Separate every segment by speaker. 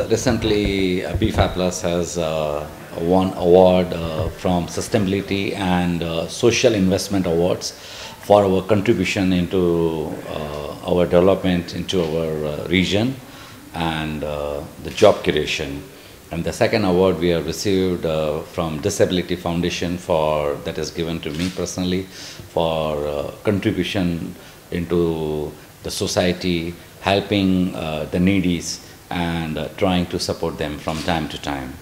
Speaker 1: Recently, BFA Plus has won award from Sustainability and Social Investment Awards for our contribution into our development into our region and the job creation. And the second award we have received from Disability Foundation for that is given to me personally for contribution into the society, helping the needies and trying to support them from time to time.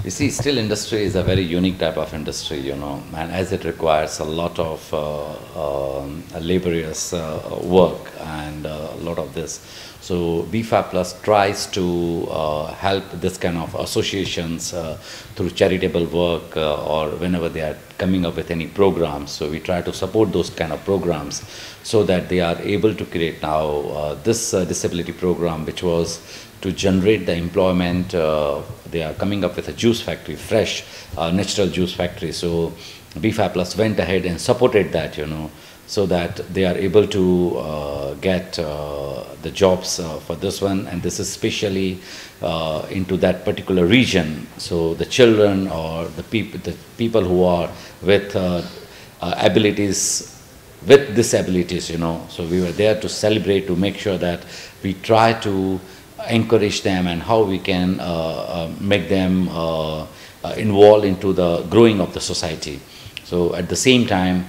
Speaker 1: You see, steel industry is a very unique type of industry, you know, and as it requires a lot of laborious work and a lot of this. So BFA Plus tries to help this kind of associations through charitable work or whenever they are coming up with any programs. So we try to support those kind of programs so that they are able to create now this disability program, which was to generate the employment. They are coming up with a juice factory, fresh natural juice factory. So BFA Plus went ahead and supported that, you know, so that they are able to get the jobs for this one, and this is especially into that particular region. So the children or the people who are with abilities, with disabilities, you know. So we were there to celebrate, to make sure that we try to encourage them and how we can make them involved into the growing of the society. So at the same time,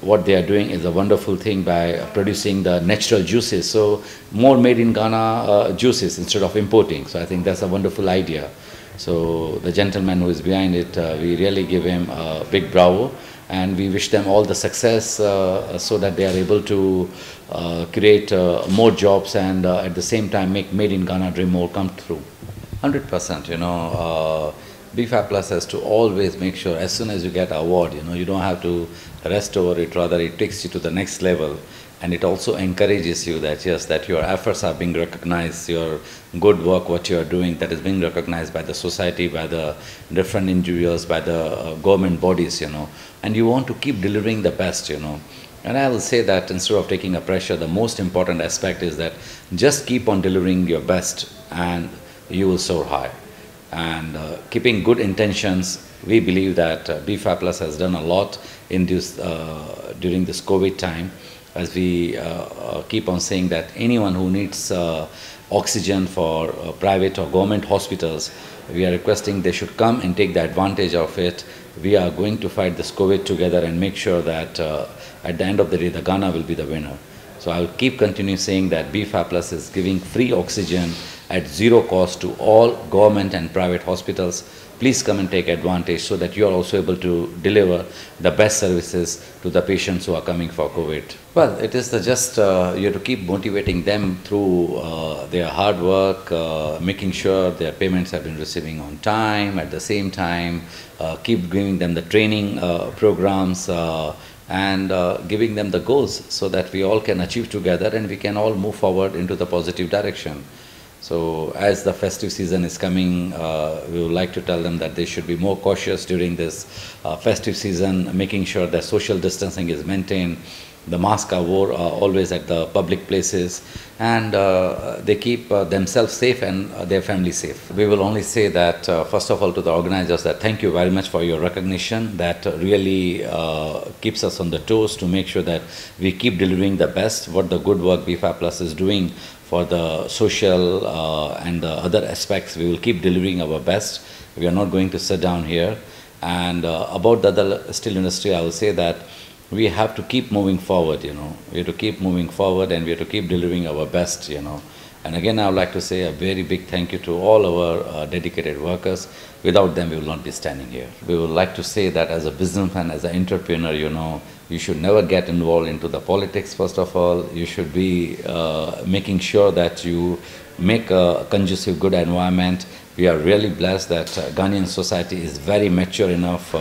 Speaker 1: what they are doing is a wonderful thing by producing the natural juices. So more made in Ghana juices instead of importing. So I think that's a wonderful idea. So the gentleman who is behind it, we really give him a big bravo, and we wish them all the success so that they are able to create more jobs and at the same time make made in Ghana dream more come true. 100%, you know. BFA Plus has to always make sure as soon as you get an award, you know, you don't have to rest over it, rather it takes you to the next level, and it also encourages you that yes, that your efforts are being recognized, your good work, what you are doing, that is being recognized by the society, by the different individuals, by the government bodies, you know, and you want to keep delivering the best, you know. And I will say that instead of taking a pressure, the most important aspect is that just keep on delivering your best and you will soar high. And keeping good intentions, we believe that BFA Plus has done a lot in this during this COVID time, as we keep on saying that anyone who needs oxygen for private or government hospitals, we are requesting they should come and take the advantage of it. We are going to fight this COVID together and make sure that at the end of the day, the Ghana will be the winner. So I will keep continuing saying that BFA Plus is giving free oxygen at zero cost to all government and private hospitals. Please come and take advantage so that you are also able to deliver the best services to the patients who are coming for COVID. Well, it is just you have to keep motivating them through their hard work, making sure their payments have been receiving on time. At the same time, keep giving them the training programs and giving them the goals so that we all can achieve together and we can all move forward into the positive direction. So as the festive season is coming, we would like to tell them that they should be more cautious during this festive season, making sure that social distancing is maintained, the masks are worn always at the public places, and they keep themselves safe and their family safe. We will only say that, first of all, to the organizers, that thank you very much for your recognition. That really keeps us on the toes to make sure that we keep delivering the best, what the good work BFA Plus is doing for the social and the other aspects. We will keep delivering our best. We are not going to sit down here. And about the other steel industry, I will say that we have to keep moving forward, you know. We have to keep moving forward and we have to keep delivering our best, you know. And again, I would like to say a very big thank you to all our dedicated workers. Without them, we will not be standing here. We would like to say that as a businessman, as an entrepreneur, you know, you should never get involved into the politics, first of all. You should be making sure that you make a conducive, good environment. We are really blessed that Ghanaian society is very mature enough.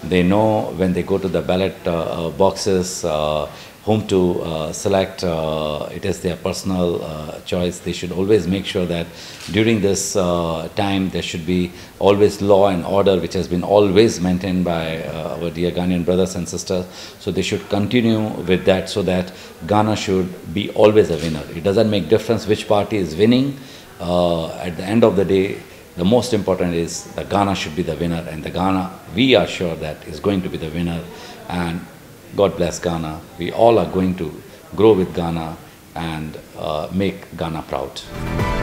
Speaker 1: They know when they go to the ballot boxes whom to select. It is their personal choice. They should always make sure that during this time there should be always law and order, which has been always maintained by our dear Ghanaian brothers and sisters. So they should continue with that so that Ghana should be always a winner. It doesn't make difference which party is winning. At the end of the day, the most important is the Ghana should be the winner, and the Ghana, we are sure that is going to be the winner. And God bless Ghana. We all are going to grow with Ghana and make Ghana proud.